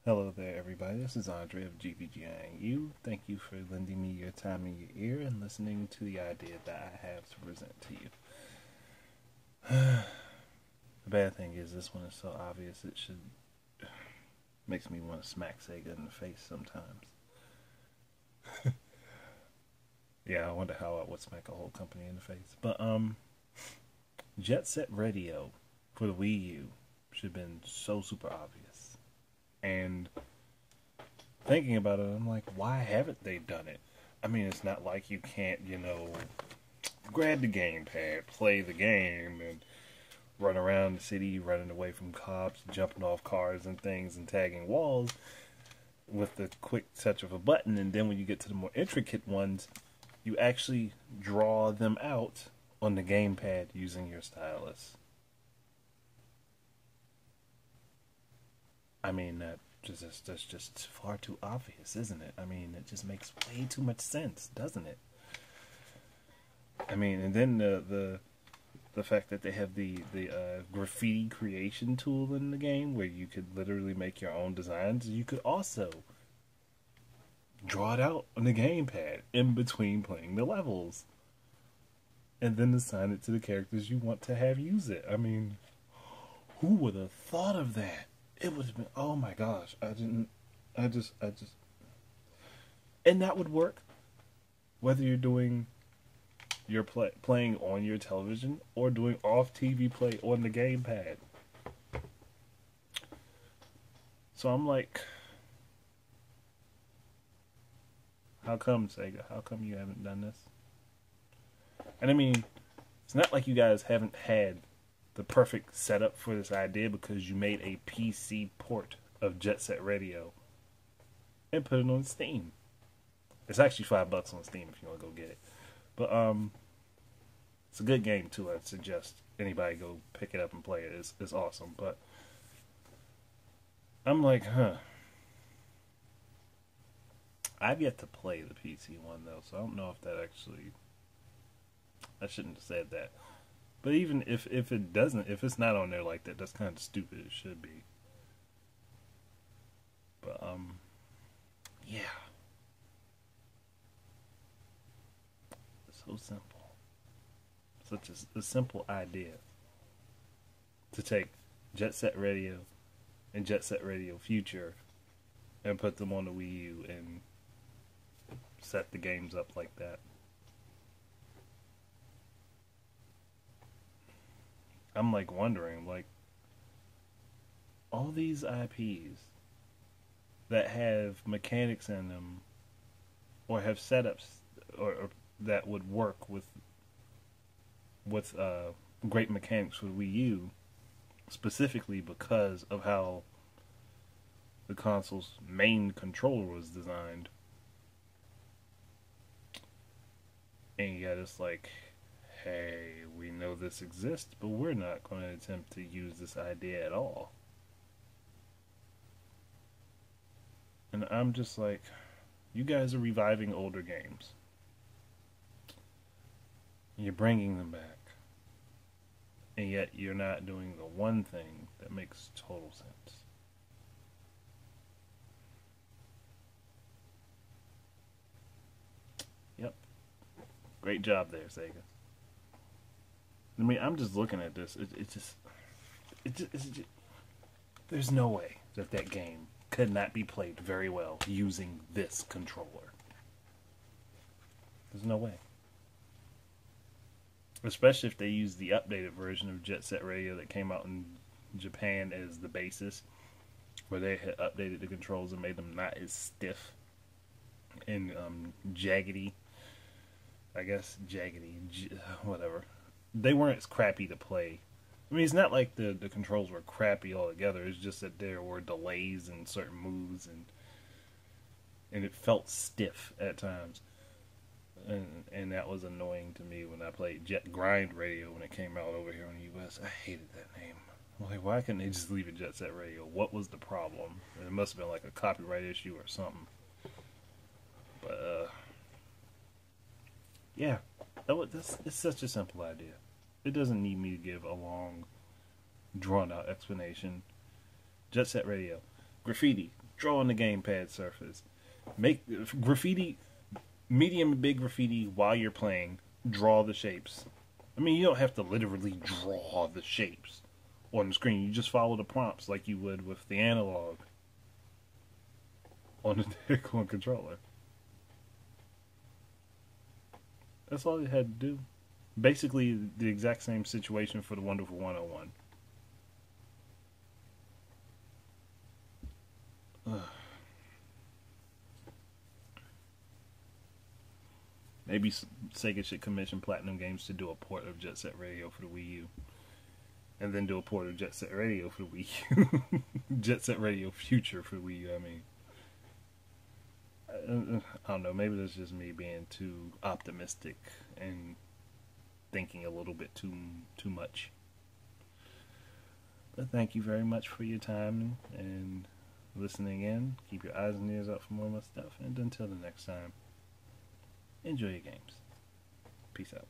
Hello there, everybody. This is Andre of GVGIU. Thank you for lending me your time and your ear and listening to the idea that I have to present to you. The bad thing is, this one is so obvious it should makes me want to smack Sega in the face sometimes. Yeah, I wonder how I would smack a whole company in the face. But Jet Set Radio for the Wii U should have been so super obvious. And thinking about it, I'm like, why haven't they done it? I mean, it's not like you can't, grab the gamepad, play the game, and run around the city, running away from cops, jumping off cars and things, and tagging walls with the quick touch of a button. And then when you get to the more intricate ones, you actually draw them out on the gamepad using your stylus. I mean, that's just far too obvious, isn't it? I mean, it just makes way too much sense, doesn't it? I mean, and then the fact that they have the graffiti creation tool in the game, where you could literally make your own designs. You could also draw it out on the gamepad in between playing the levels, and then assign it to the characters you want to have use it. I mean, who would have thought of that? It would have been, oh my gosh, and that would work whether you're doing your playing on your television or doing off TV play on the gamepad. So I'm like, how come, Sega? How come you haven't done this? And I mean, it's not like you guys haven't had the perfect setup for this idea, because you made a PC port of Jet Set Radio and put it on Steam. It's actually $5 on Steam if you want to go get it. But it's a good game too. I'd suggest anybody go pick it up and play it. It's awesome. But I'm like, I've yet to play the PC one though, so I don't know if that actually. I shouldn't have said that. But even if it doesn't, if it's not on there like that, that's kind of stupid. It should be. But yeah. So simple. Such a simple idea to take Jet Set Radio and Jet Set Radio Future and put them on the Wii U and set the games up like that. I'm like wondering, like, all these IPs that have mechanics in them or have setups or that would work with great mechanics for Wii U, specifically because of how the console's main controller was designed. And yet it's like, hey, we know this exists, but we're not going to attempt to use this idea at all. And I'm just like, you guys are reviving older games. You're bringing them back. And yet you're not doing the one thing that makes total sense. Yep. Great job there, Sega. I mean, I'm just looking at this. It's just, there's no way that game could not be played very well using this controller. There's no way. Especially if they use the updated version of Jet Set Radio that came out in Japan as the basis, where they had updated the controls and made them not as stiff and jaggedy. I guess jaggedy, whatever. They weren't as crappy to play. I mean, it's not like the controls were crappy altogether. It's just that there were delays in certain moves, and it felt stiff at times. And that was annoying to me when I played Jet Grind Radio when it came out over here in the US. I hated that name. I'm like, why couldn't they just leave it Jet Set Radio? What was the problem? It must have been like a copyright issue or something. But yeah, it's such a simple idea. It doesn't need me to give a long, drawn-out explanation. Jet Set Radio. Graffiti. Draw on the gamepad surface. Make graffiti, medium and big graffiti while you're playing. Draw the shapes. I mean, you don't have to literally draw the shapes on the screen. You just follow the prompts like you would with the analog on the Joy-Con controller. That's all you had to do. Basically, the exact same situation for the Wonderful 101. Maybe Sega should commission Platinum Games to do a port of Jet Set Radio for the Wii U. And then do a port of Jet Set Radio for the Wii U. Jet Set Radio Future for the Wii U, I mean. I don't know, maybe that's just me being too optimistic and thinking a little bit too much. But thank you very much for your time and listening in. Keep your eyes and ears out for more of my stuff. And until the next time, enjoy your games. Peace out.